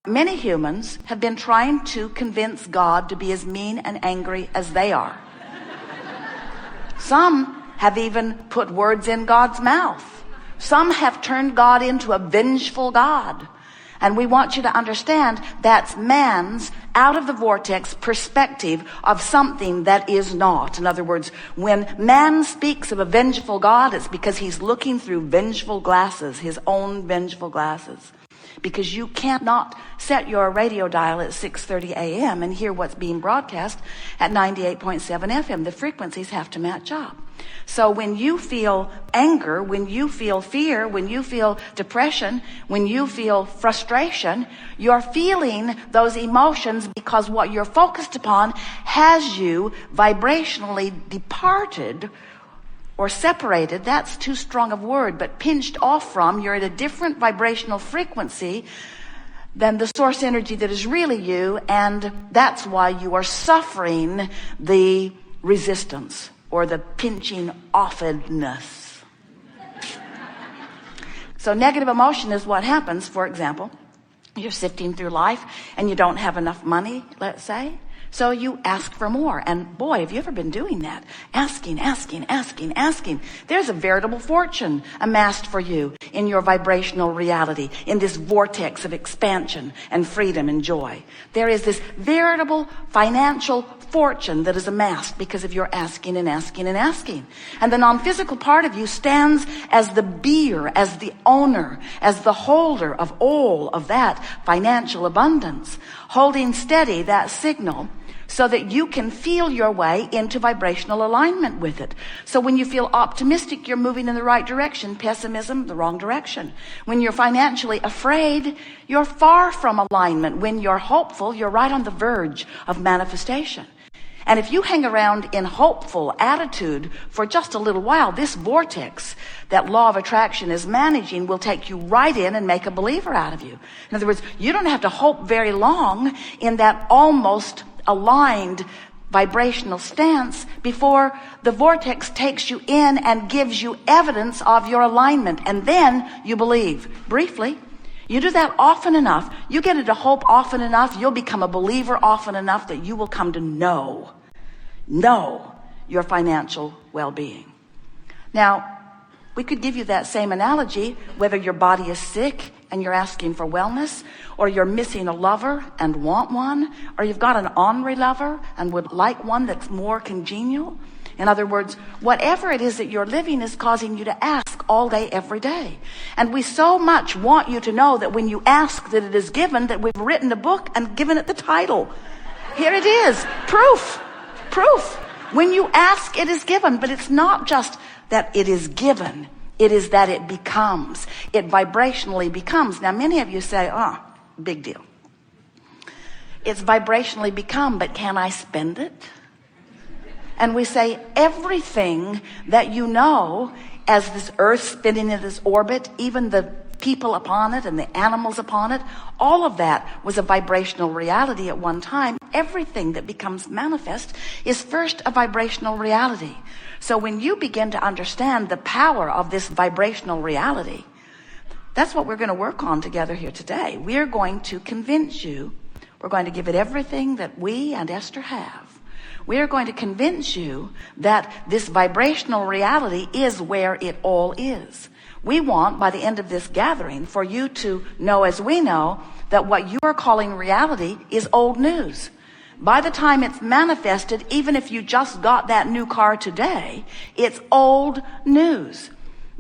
Many humans have been trying to convince God to be as mean and angry as they are. Some have even put words in God's mouth. Some have turned God into a vengeful God. And we want you to understand that's man's out of the vortex perspective of something that is not. In other words, when man speaks of a vengeful God, it's because he's looking through vengeful glasses, his own vengeful glasses. Because you cannot set your radio dial at 6:30 a.m. and hear what's being broadcast at 98.7 FM. The frequencies have to match up. So when you feel anger, when you feel fear, when you feel depression, when you feel frustration, you're feeling those emotions because what you're focused upon has you vibrationally departed or separated. That's too strong a word, but pinched off from. You're at a different vibrational frequency than the source energy that is really you, and that's why you are suffering the resistance or the pinching offedness. So negative emotion is what happens. For example, you're sifting through life and you don't have enough money, let's say. So you ask for more. And boy, have you ever been doing that? Asking. There's a veritable fortune amassed for you in your vibrational reality, in this vortex of expansion and freedom and joy. There is this veritable financial fortune that is amassed because of your asking. And the non-physical part of you stands as the beer, as the owner, as the holder of all of that financial abundance, holding steady that signal so that you can feel your way into vibrational alignment with it. So when you feel optimistic, you're moving in the right direction. Pessimism, the wrong direction. When you're financially afraid, you're far from alignment. When you're hopeful, you're right on the verge of manifestation. And if you hang around in hopeful attitude for just a little while, this vortex that law of attraction is managing will take you right in and make a believer out of you. In other words, you don't have to hope very long in that almost aligned vibrational stance before the vortex takes you in and gives you evidence of your alignment. And then you believe. Briefly. You do that often enough, you get into hope often enough, you'll become a believer often enough that you will come to know your financial well-being. Now, we could give you that same analogy, whether your body is sick and you're asking for wellness, or you're missing a lover and want one, or you've got an ornery lover and would like one that's more congenial. In other words, whatever it is that you're living is causing you to ask all day, every day. And we so much want you to know that when you ask that it is given, that we've written a book and given it the title. Here it is. Proof. When you ask, it is given. But it's not just that it is given. It is that it becomes. It vibrationally becomes. Now, many of you say, big deal. It's vibrationally become, but can I spend it? And we say everything that you know as this earth spinning in this orbit, even the people upon it and the animals upon it, all of that was a vibrational reality at one time. Everything that becomes manifest is first a vibrational reality. So when you begin to understand the power of this vibrational reality, that's what we're going to work on together here today. We're going to convince you, we're going to give it everything that we and Esther have. We are going to convince you that this vibrational reality is where it all is. We want, by the end of this gathering, for you to know, as we know, that what you are calling reality is old news. By the time it's manifested, even if you just got that new car today, it's old news.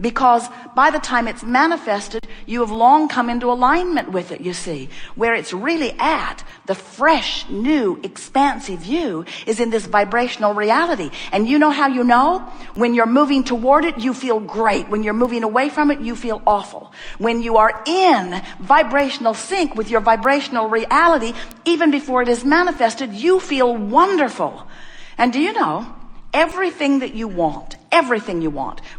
Because by the time it's manifested, you have long come into alignment with it, you see. Where it's really at, the fresh, new, expansive you is in this vibrational reality. And you know how you know? When you're moving toward it, you feel great. When you're moving away from it, you feel awful. When you are in vibrational sync with your vibrational reality, even before it is manifested, you feel wonderful. And do you know, everything you want,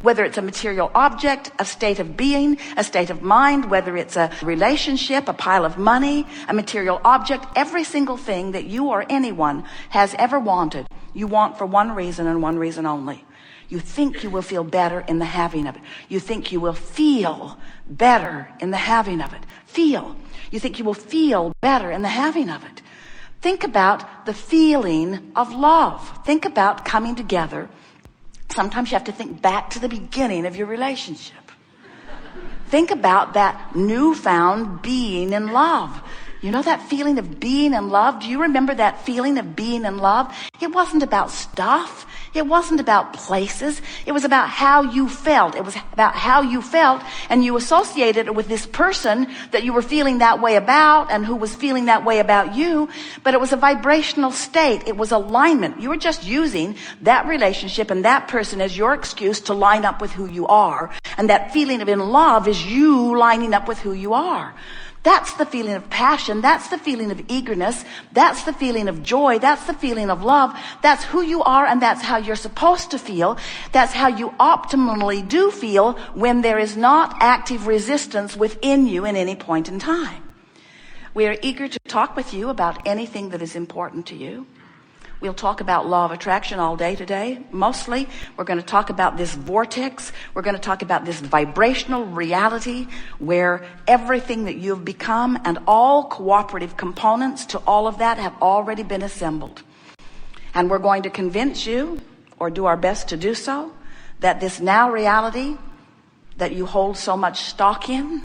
whether it's a material object, a state of being, a state of mind, whether it's a relationship, a pile of money, a material object, every single thing that you or anyone has ever wanted, you want for one reason and one reason only. You think you will feel better in the having of it. You think you will feel better in the having of it. Feel. You think you will feel better in the having of it. Think about the feeling of love. Think about coming together. Sometimes you have to think back to the beginning of your relationship. Think about that newfound being in love. You know that feeling of being in love? Do you remember that feeling of being in love? It wasn't about stuff. It wasn't about places. It was about how you felt. It was about how you felt, and you associated it with this person that you were feeling that way about and who was feeling that way about you. But it was a vibrational state. It was alignment. You were just using that relationship and that person as your excuse to line up with who you are. And that feeling of in love is you lining up with who you are. That's the feeling of passion. That's the feeling of eagerness. That's the feeling of joy. That's the feeling of love. That's who you are, and that's how you're supposed to feel. That's how you optimally do feel when there is not active resistance within you in any point in time. We are eager to talk with you about anything that is important to you. We'll talk about law of attraction all day today. Mostly, we're going to talk about this vortex. We're going to talk about this vibrational reality where everything that you've become and all cooperative components to all of that have already been assembled. And we're going to convince you, or do our best to do so, that this now reality that you hold so much stock in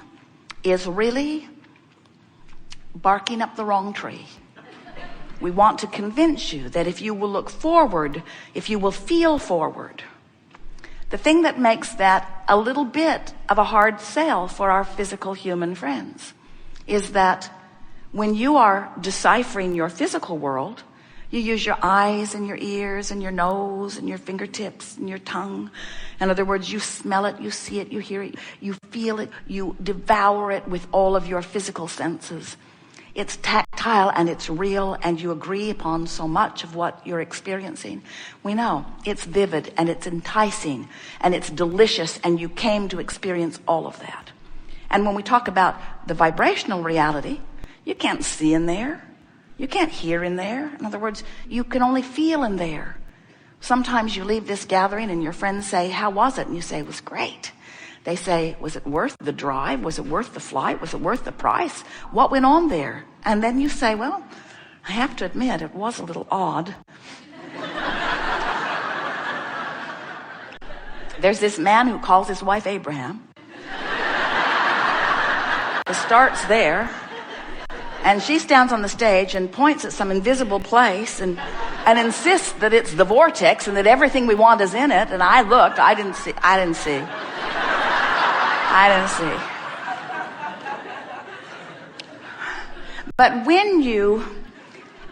is really barking up the wrong tree. We want to convince you that if you will look forward, if you will feel forward, the thing that makes that a little bit of a hard sell for our physical human friends is that when you are deciphering your physical world, you use your eyes and your ears and your nose and your fingertips and your tongue. In other words, you smell it, you see it, you hear it, you feel it, you devour it with all of your physical senses. It's tactile and it's real, and you agree upon so much of what you're experiencing. We know it's vivid and it's enticing and it's delicious, and you came to experience all of that. And when we talk about the vibrational reality, you can't see in there. You can't hear in there. In other words, you can only feel in there. Sometimes you leave this gathering and your friends say, "How was it?" And you say, "It was great." They say, "Was it worth the drive? Was it worth the flight? Was it worth the price? What went on there?" And then you say, "Well, I have to admit, it was a little odd." There's this man who calls his wife Abraham. It starts there. And she stands on the stage and points at some invisible place and insists that it's the vortex and that everything we want is in it. And I looked, I didn't see. But when you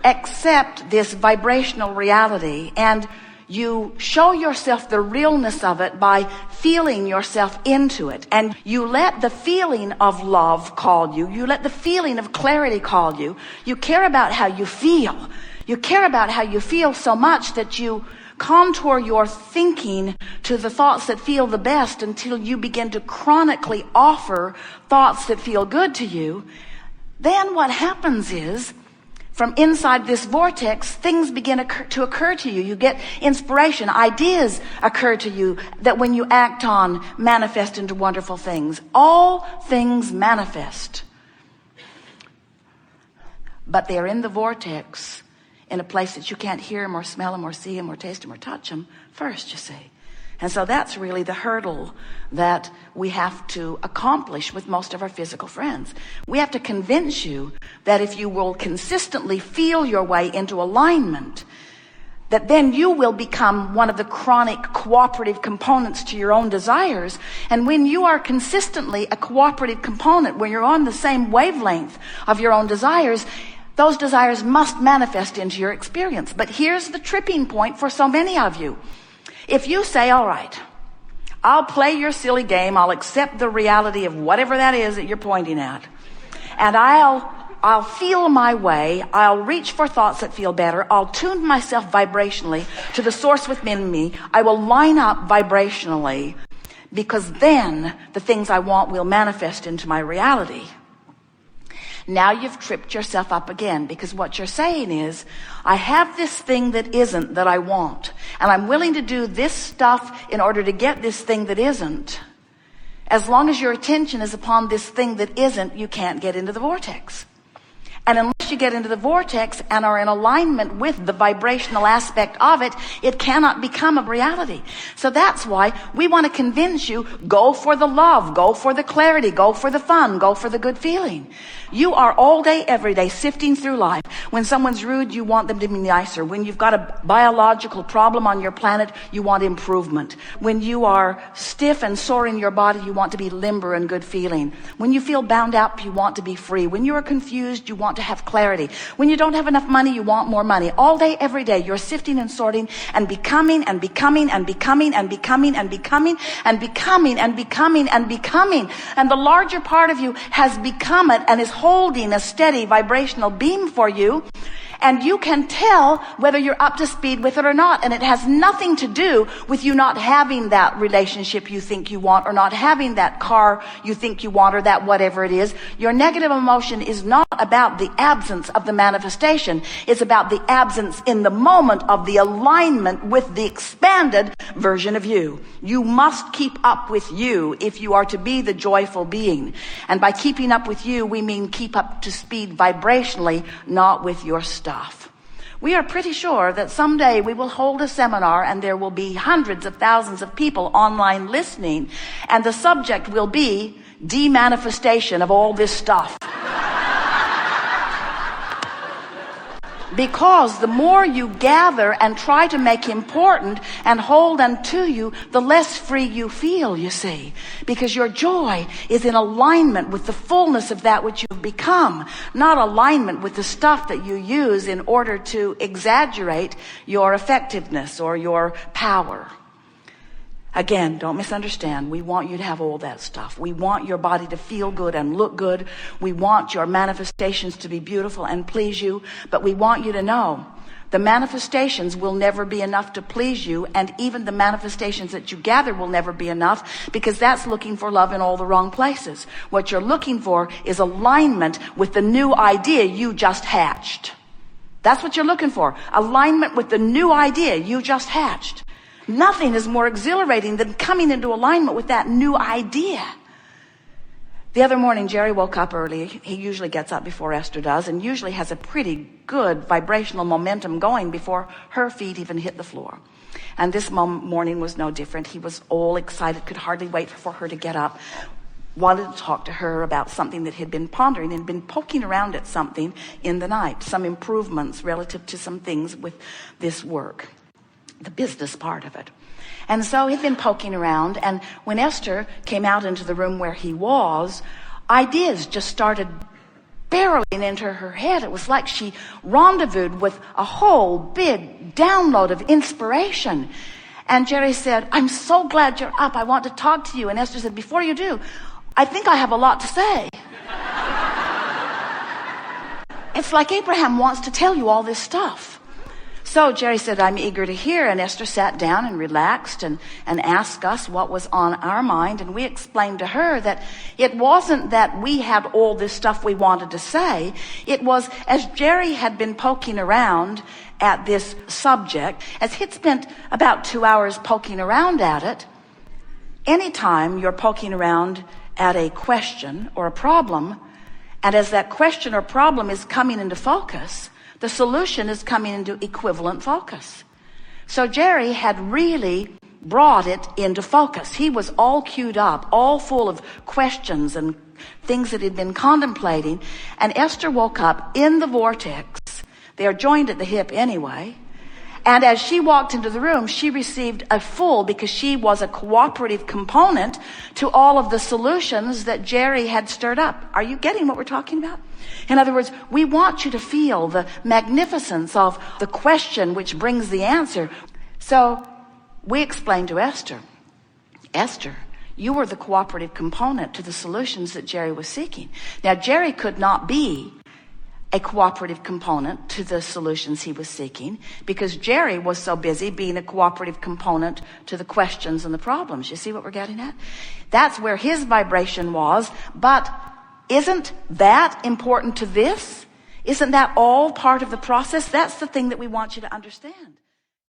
accept this vibrational reality and you show yourself the realness of it by feeling yourself into it, and you let the feeling of love call you, you let the feeling of clarity call you, you care about how you feel. You care about how you feel so much that you contour your thinking to the thoughts that feel the best until you begin to chronically offer thoughts that feel good to you. Then what happens is, from inside this vortex, things begin to occur to you. You get inspiration. Ideas occur to you that when you act on, manifest into wonderful things. All things manifest. But they're in the vortex in a place that you can't hear them or smell them or see them or taste them or touch them first, you see. And so that's really the hurdle that we have to accomplish with most of our physical friends. We have to convince you that if you will consistently feel your way into alignment, that then you will become one of the chronic cooperative components to your own desires. And when you are consistently a cooperative component, when you're on the same wavelength of your own desires, those desires must manifest into your experience. But here's the tripping point for so many of you. If you say, "All right, I'll play your silly game. I'll accept the reality of whatever that is that you're pointing at. And I'll feel my way. I'll reach for thoughts that feel better. I'll tune myself vibrationally to the source within me. I will line up vibrationally, because then the things I want will manifest into my reality." Now you've tripped yourself up again, because what you're saying is, I have this thing that isn't that I want, and I'm willing to do this stuff in order to get this thing that isn't. As long as your attention is upon this thing that isn't, you can't get into the vortex. And unless you get into the vortex and are in alignment with the vibrational aspect of it, it cannot become a reality. So that's why we want to convince you, go for the love, go for the clarity, go for the fun, go for the good feeling. You are all day, every day sifting through life. When someone's rude, you want them to be nicer. When you've got a biological problem on your planet, you want improvement. When you are stiff and sore in your body, you want to be limber and good feeling. When you feel bound up, you want to be free. When you are confused, you want to have clarity. When you don't have enough money, you want more money. All day, every day, you're sifting and sorting and becoming and becoming and becoming and becoming and becoming and becoming and becoming and becoming. And the larger part of you has become it and is holding a steady vibrational beam for you. And you can tell whether you're up to speed with it or not. And it has nothing to do with you not having that relationship you think you want, or not having that car you think you want, or that whatever it is. Your negative emotion is not about the absence of the manifestation. It's about the absence in the moment of the alignment with the expanded version of you. You must keep up with you if you are to be the joyful being. And by keeping up with you, we mean keep up to speed vibrationally, not with your stuff. We are pretty sure that someday we will hold a seminar and there will be hundreds of thousands of people online listening, and the subject will be demanifestation of all this stuff. Because the more you gather and try to make important and hold unto you, the less free you feel, you see. Because your joy is in alignment with the fullness of that which you've become, not alignment with the stuff that you use in order to exaggerate your effectiveness or your power. Again, don't misunderstand. We want you to have all that stuff. We want your body to feel good and look good. We want your manifestations to be beautiful and please you. But we want you to know the manifestations will never be enough to please you. And even the manifestations that you gather will never be enough, because that's looking for love in all the wrong places. What you're looking for is alignment with the new idea you just hatched. That's what you're looking for. Alignment with the new idea you just hatched. Nothing is more exhilarating than coming into alignment with that new idea. The other morning, Jerry woke up early. He usually gets up before Esther does, and usually has a pretty good vibrational momentum going before her feet even hit the floor. And this morning was no different. He was all excited, could hardly wait for her to get up, wanted to talk to her about something that he'd been pondering and been poking around at something in the night, some improvements relative to some things with this work, the business part of it. And so he'd been poking around, and when Esther came out into the room where he was, ideas just started barreling into her head. It was like she rendezvoused with a whole big download of inspiration. And Jerry said, "I'm so glad you're up. I want to talk to you." And Esther said, "Before you do, I think I have a lot to say." It's like Abraham wants to tell you all this stuff. So Jerry said, "I'm eager to hear." And Esther sat down and relaxed and asked us what was on our mind. And we explained to her that it wasn't that we had all this stuff we wanted to say. It was, as Jerry had been poking around at this subject, as he'd spent about 2 hours poking around at it, anytime you're poking around at a question or a problem, and as that question or problem is coming into focus, the solution is coming into equivalent focus. So Jerry had really brought it into focus. He was all queued up, all full of questions and things that he'd been contemplating. And Esther woke up in the vortex. They are joined at the hip anyway. And as she walked into the room, she received a full, because she was a cooperative component to all of the solutions that Jerry had stirred up. Are you getting what we're talking about? In other words, we want you to feel the magnificence of the question which brings the answer. So we explained to Esther, "Esther, you were the cooperative component to the solutions that Jerry was seeking." Now, Jerry could not be a cooperative component to the solutions he was seeking, because Jerry was so busy being a cooperative component to the questions and the problems. You see what we're getting at? That's where his vibration was, but isn't that important to this? Isn't that all part of the process? That's the thing that we want you to understand.